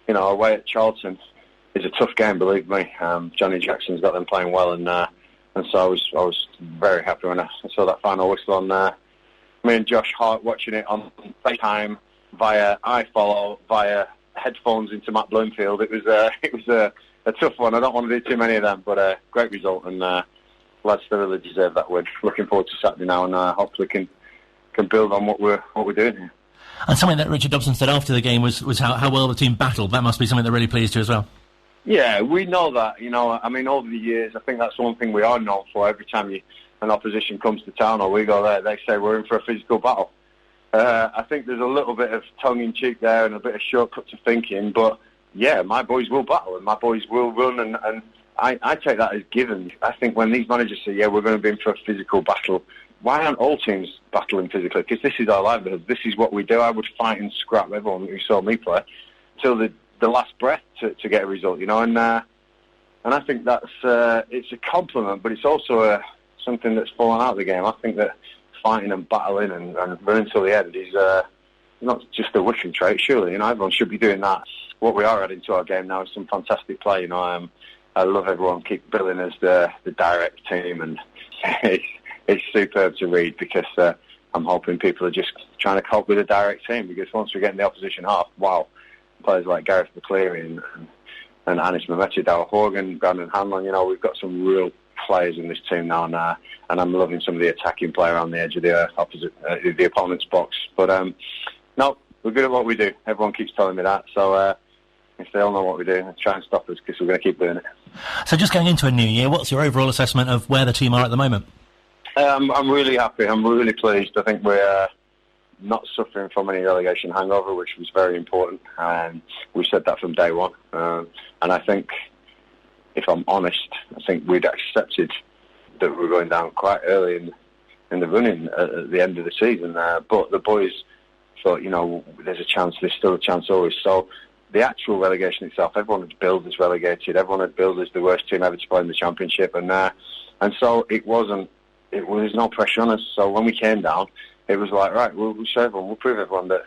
away at Charlton is a tough game, believe me. Johnny Jackson's got them playing well. And so I was very happy when I saw that final whistle on there. Me and Josh Hart watching it on FaceTime via iFollow, via headphones into Matt Bloomfield. It was a tough one. I don't want to do too many of them, but a great result, and lads thoroughly deserve that win. Looking forward to Saturday now, and hopefully can build on what we're doing here. And something that Richard Dobson said after the game was how well the team battled. That must be something that really pleased you as well. Yeah, we know that. Over the years, I think that's one thing we are known for. Every time an opposition comes to town or we go there, they say we're in for a physical battle. I think there's a little bit of tongue-in-cheek there and a bit of shortcut to thinking, but yeah, my boys will battle and my boys will run, and I take that as given. I think when these managers say, yeah, we're going to be in for a physical battle, why aren't all teams battling physically? Because this is our livelihood. This is what we do. I would fight and scrap everyone who saw me play till the last breath to get a result, and I think that's it's a compliment, but it's also something that's fallen out of the game. I think that fighting and battling and running till the end is not just a Wycombe trait, surely. Everyone should be doing that. What we are adding to our game now is some fantastic play. I love everyone keep billing as the direct team, and it's superb to read, because I'm hoping people are just trying to cope with the direct team, because once we get in the opposition half, wow, players like Gareth McCleary and Anis Mehmeti, Darryl Horgan, Brandon Hanlon, we've got some real players in this team now, and I'm loving some of the attacking play around the edge of the opponent's box. But no, we're good at what we do. Everyone keeps telling me that, so if they all know what we do, try and stop us, because we're going to keep doing it. So just going into a new year, what's your overall assessment of where the team are at the moment? I'm really happy. I'm really pleased. I think we're not suffering from any relegation hangover, which was very important. We said that from day one. And I think, if I'm honest, I think we'd accepted that we were going down quite early in the running at the end of the season. But the boys thought, there's a chance, there's still a chance always. So the actual relegation itself, everyone had billed as relegated. Everyone had billed as the worst team ever to play in the Championship. And so it was no pressure on us. So when we came down, it was like, right, we'll show everyone, we'll prove everyone that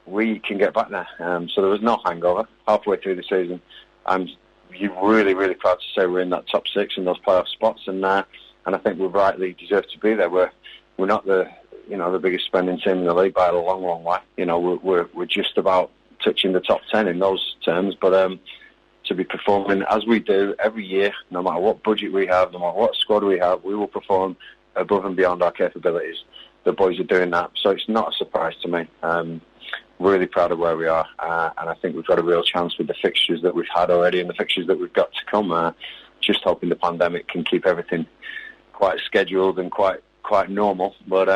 we can get back there. So there was no hangover halfway through the season. You're really, really proud to say we're in that top 6 in those playoff spots, and I think we rightly deserve to be there. We're not the biggest spending team in the league by a long, long way. We're just about touching the top 10 in those terms, but to be performing as we do every year, no matter what budget we have, no matter what squad we have, we will perform above and beyond our capabilities. The boys are doing that, so it's not a surprise to me. Really proud of where we are, and I think we've got a real chance with the fixtures that we've had already and the fixtures that we've got to come. Just hoping the pandemic can keep everything quite scheduled and quite normal. But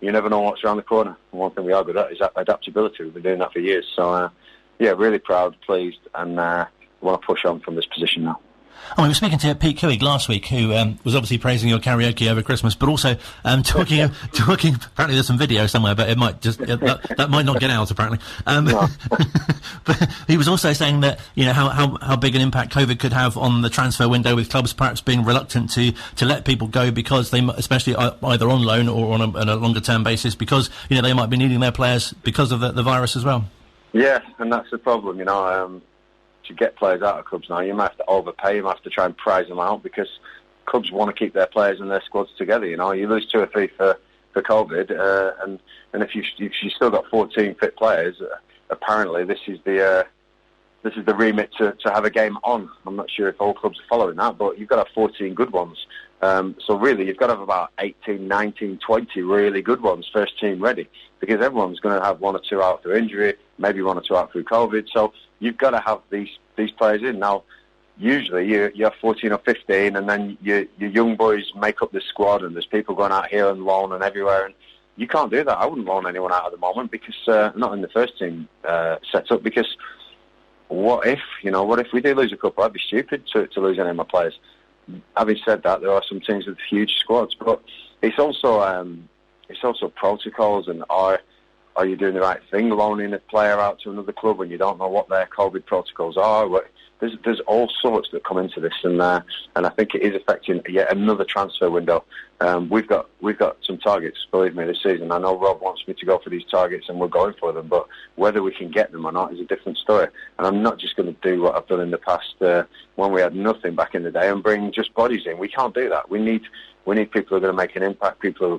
you never know what's around the corner. And one thing we are good at is adaptability. We've been doing that for years. So, really proud, pleased, and want to push on from this position now. Oh, we were speaking to Pete Couig last week, who was obviously praising your karaoke over Christmas, but also talking. Apparently, there's some video somewhere, but it might just that might not get out. Apparently, but he was also saying that how big an impact COVID could have on the transfer window, with clubs perhaps being reluctant to let people go because they, especially either on loan or on a longer term basis, because they might be needing their players because of the virus as well. Yeah, and that's the problem, to get players out of clubs now, you might have to overpay, you might have to try and prize them out, because clubs want to keep their players and their squads together. You lose 2 or 3 for COVID, and if you still got 14 fit players, apparently this is the remit to have a game on. I'm not sure if all clubs are following that, but you've got to have 14 good ones. So really, you've got to have about 18, 19, 20 really good ones, first team ready, because everyone's going to have 1 or 2 out through injury, maybe 1 or 2 out through COVID. So you've got to have these players in. Now, usually you have 14 or 15, and then your young boys make up the squad, and there's people going out here and loan and everywhere, and you can't do that. I wouldn't loan anyone out at the moment, because not in the first team setup, because what if we do lose a couple? I'd be stupid to lose any of my players. Having said that, there are some teams with huge squads, but it's also protocols, and are you doing the right thing, loaning a player out to another club when you don't know what their COVID protocols are? There's all sorts that come into this, and I think it is affecting yet another transfer window. We've got some targets, believe me, this season. I know Rob wants me to go for these targets, and we're going for them, but whether we can get them or not is a different story. And I'm not just going to do what I've done in the past when we had nothing back in the day and bring just bodies in. We can't do that. We need people who are going to make an impact, people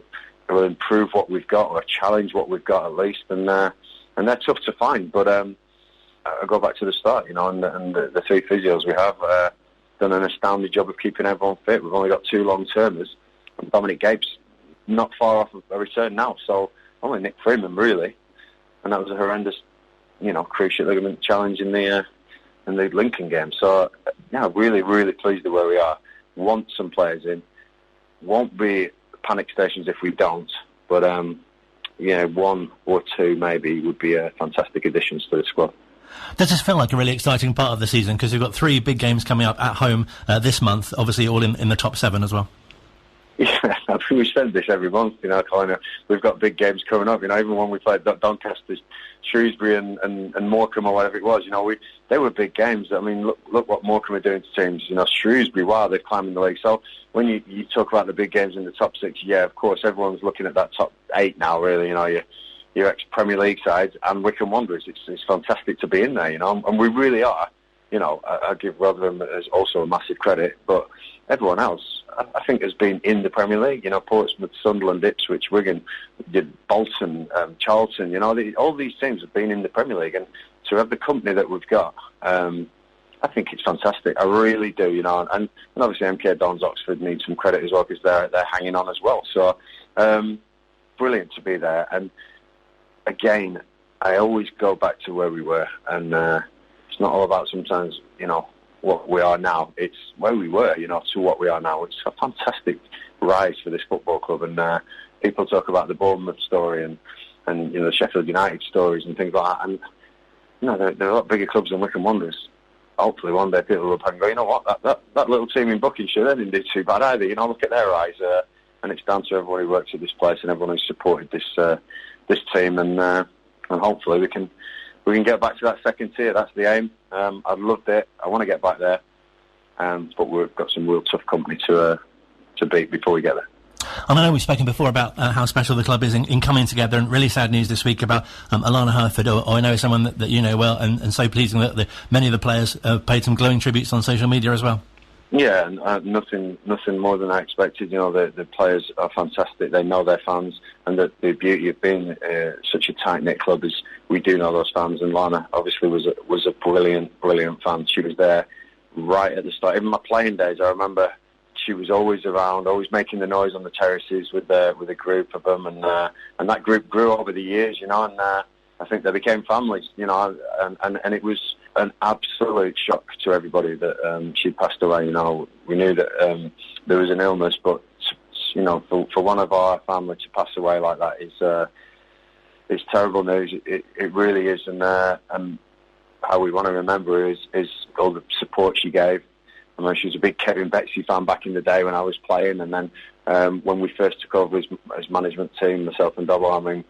who will improve what we've got or challenge what we've got at least, and they're tough to find. But I go back to the start, and the 3 physios we have done an astounding job of keeping everyone fit. We've only got 2 long-termers, and Dominic Gape's not far off of a return now, so only Nick Freeman really, and that was a horrendous, cruciate ligament challenge in the Lincoln game. So really, really pleased with where we are. Want some players in. Won't be panic stations if we don't, but 1 or 2 maybe would be fantastic additions to the squad. Does this feel like a really exciting part of the season? Because we've got 3 big games coming up at home this month, obviously all in the top 7 as well. Yeah, I think we said this every month, Colin. We've got big games coming up, even when we played Doncaster, Shrewsbury and Morecambe or whatever it was, they were big games. I mean, look what Morecambe are doing to teams. Shrewsbury, wow, they've climbed in the league. So when you talk about the big games in the top 6, yeah, of course, everyone's looking at that top 8 now, really, your ex-Premier League sides and Wycombe Wanderers. It's fantastic to be in there, and we really are. I give Rotherham as also a massive credit, but everyone else, I think, has been in the Premier League. Portsmouth, Sunderland, Ipswich, Wigan, Bolton, Charlton. All these teams have been in the Premier League, and to have the company that we've got, I think it's fantastic. I really do. And obviously MK Dons, Oxford need some credit as well, because they're hanging on as well. So brilliant to be there. And again, I always go back to where we were, and it's not all about sometimes, what we are now. It's where we were, to what we are now. It's a fantastic rise for this football club, and people talk about the Bournemouth story and the Sheffield United stories and things like that, and there are a lot bigger clubs than Wycombe Wanderers. Hopefully one day people will look and go, you know what, that little team in Buckinghamshire, they didn't do too bad either. Look at their rise, and it's down to everyone who works at this place and everyone who's supported this team, and hopefully we can get back to that second tier. That's the aim. I've loved it. I want to get back there, but we've got some real tough company to beat before we get there. And I know we've spoken before about how special the club is in coming together, and really sad news this week about Alana Herford, or I know someone that you know well, and so pleasing that many of the players paid some glowing tributes on social media as well. Yeah, nothing more than I expected. The players are fantastic. They know their fans, and the beauty of being such a tight-knit club is we do know those fans. And Lana obviously was a brilliant fan. She was there right at the start. Even my playing days, I remember she was always around, always making the noise on the terraces with a group of them, and that group grew over the years. And I think they became families. And it was an absolute shock to everybody that she passed away. We knew that there was an illness, but for one of our family to pass away like that is terrible news. It really is, and how we want to remember her is all the support she gave. I mean, she was a big Kevin Betsy fan back in the day when I was playing, and then when we first took over his management team, myself and Double, I mean,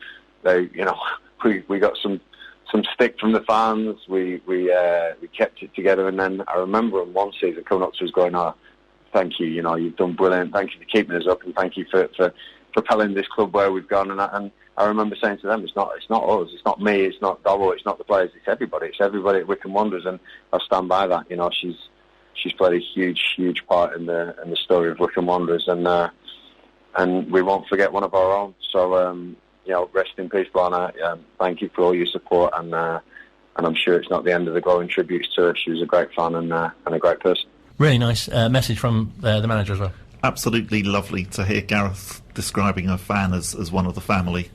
we got some stick from the fans. We kept it together, and then I remember in one season coming up to us going, "Oh, thank you. You've done brilliant. Thank you for keeping us up, and thank you for propelling this club where we've gone." And I remember saying to them, "It's not us. It's not me. It's not Double. It's not the players. It's everybody. It's everybody at Wycombe Wanderers." And I stand by that. She's played a huge part in the story of Wycombe Wanderers, and we won't forget one of our own. So rest in peace, Lana. Thank you for all your support, and I'm sure it's not the end of the glowing tributes to her. She was a great fan and a great person. Really nice message from the manager as well. Absolutely lovely to hear Gareth describing a fan as one of the family.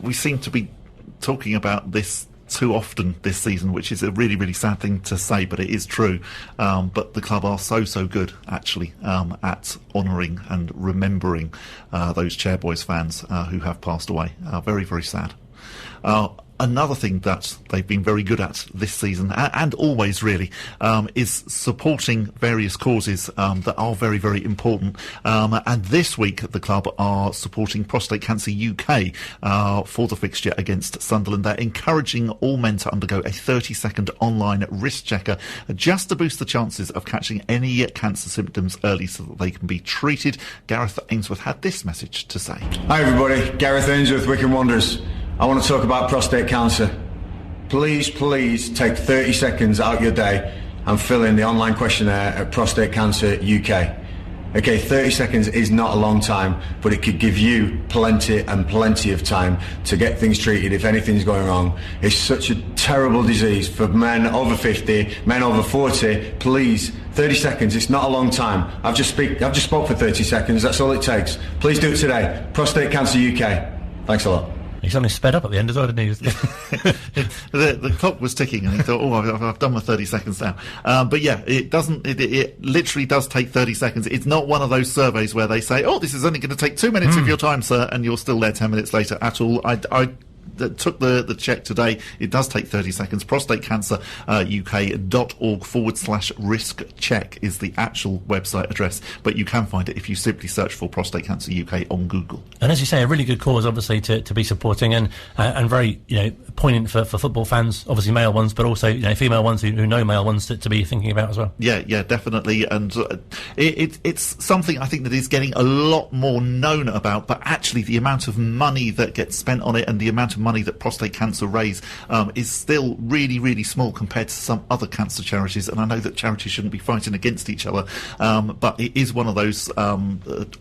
We seem to be talking about this too often this season, which is a really, really sad thing to say, but it is true. But the club are so good, actually, at honouring and remembering those Chairboys fans who have passed away. Very, very sad. Another thing that they've been very good at this season, and always really, is supporting various causes that are very, very important. And this week, the club are supporting Prostate Cancer UK for the fixture against Sunderland. They're encouraging all men to undergo a 30-second online wrist checker just to boost the chances of catching any cancer symptoms early so that they can be treated. Gareth Ainsworth had this message to say. Hi everybody, Gareth Ainsworth, Wycombe Wanderers. I want to talk about prostate cancer. Please take 30 seconds out of your day and fill in the online questionnaire at Prostate Cancer UK. Okay, 30 seconds is not a long time, but it could give you plenty of time to get things treated if anything's going wrong. It's such a terrible disease for men over 50, men over 40. Please, 30 seconds, it's not a long time. I've just spoke for 30 seconds, that's all it takes. Please do it today. Prostate Cancer UK. Thanks a lot. He's only sped up at the end as well, didn't he? The clock was ticking, and he thought, I've done my 30 seconds now. But yeah, it doesn't. It literally does take 30 seconds. It's not one of those surveys where they say, this is only going to take 2 minutes of your time, sir, and you're still there 10 minutes later at all. I took the check today. It does take 30 seconds. prostatecanceruk.org/risk check is the actual website address, but you can find it if you simply search for Prostate Cancer UK on Google. And as you say, a really good cause, obviously, to be supporting, and very poignant for football fans, obviously male ones, but also female ones who know male ones to be thinking about as well. Yeah, definitely, and it's something I think that is getting a lot more known about. But actually, the amount of money that gets spent on it and the amount of money that prostate cancer raise is still really, really small compared to some other cancer charities. And I know that charities shouldn't be fighting against each other, but it is one of those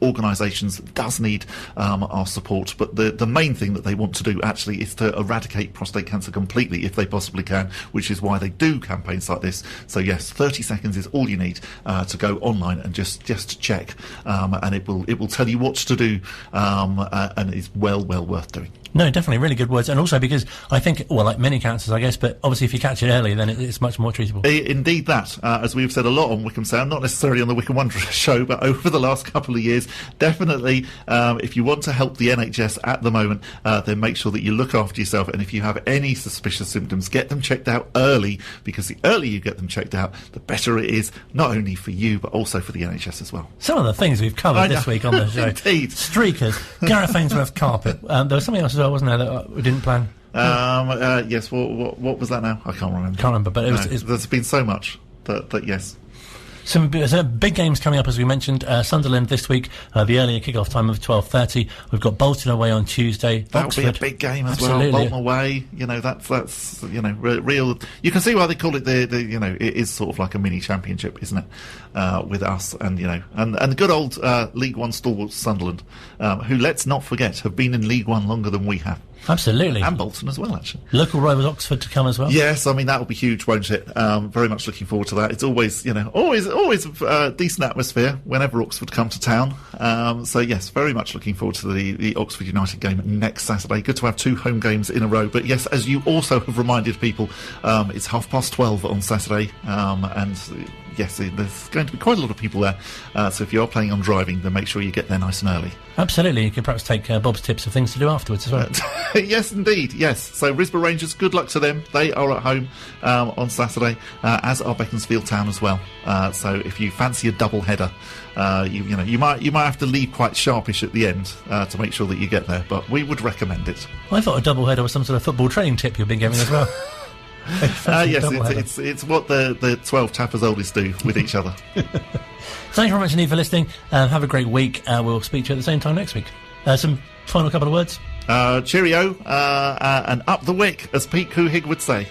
organisations that does need our support. But the main thing that they want to do actually is to eradicate prostate cancer completely if they possibly can, which is why they do campaigns like this. So yes, 30 seconds is all you need to go online and just check, and it will tell you what to do, and it's well worth doing. No, definitely, really good words. And also because I think, like many cancers, I guess, but obviously if you catch it early, then it's much more treatable. Indeed that, as we've said a lot on Wycombe Sound, not necessarily on the Wycombe Wanderers show, but over the last couple of years, definitely, if you want to help the NHS at the moment, then make sure that you look after yourself, and if you have any suspicious symptoms, get them checked out early, because the earlier you get them checked out, the better it is, not only for you, but also for the NHS as well. Some of the things we've covered this week on the show. Indeed. Streakers, Gareth Ainsworth carpet. There was something else as well, wasn't there, that we didn't plan? Yes, what was that now? I can't remember. But there's been so much that yes. Some big games coming up, as we mentioned. Sunderland this week, the earlier kick-off time of 12:30. We've got Bolton away on Tuesday. That'll be a big game as well. Bolton away, that's real. You can see why they call it the it is sort of like a mini championship, isn't it? With us and and the good old League One stalwarts Sunderland, who, let's not forget, have been in League One longer than we have. Absolutely. And Bolton as well, actually. Local rivals Oxford to come as well. Yes, I mean, that will be huge, won't it? Very much looking forward to that. It's always a decent atmosphere whenever Oxford come to town. So yes, very much looking forward to the Oxford United game next Saturday. Good to have 2 home games in a row. But yes, as you also have reminded people, it's 12:30 on Saturday, and yes, there's going to be quite a lot of people there. So if you are planning on driving, then make sure you get there nice and early. Absolutely. You can perhaps take Bob's tips of things to do afterwards as well. Yes, indeed. Yes. So Risborough Rangers, good luck to them. They are at home on Saturday, as are Beaconsfield Town as well. So if you fancy a double header, you might have to leave quite sharpish at the end to make sure that you get there. But we would recommend it. I thought a double header was some sort of football training tip you've been giving as well. Yes, it's what the 12 tappers oldies do with each other. Thank you very much indeed for listening. Have a great week. We'll speak to you at the same time next week. Some final couple of words. Cheerio, and up the wick, as Pete Coohig would say.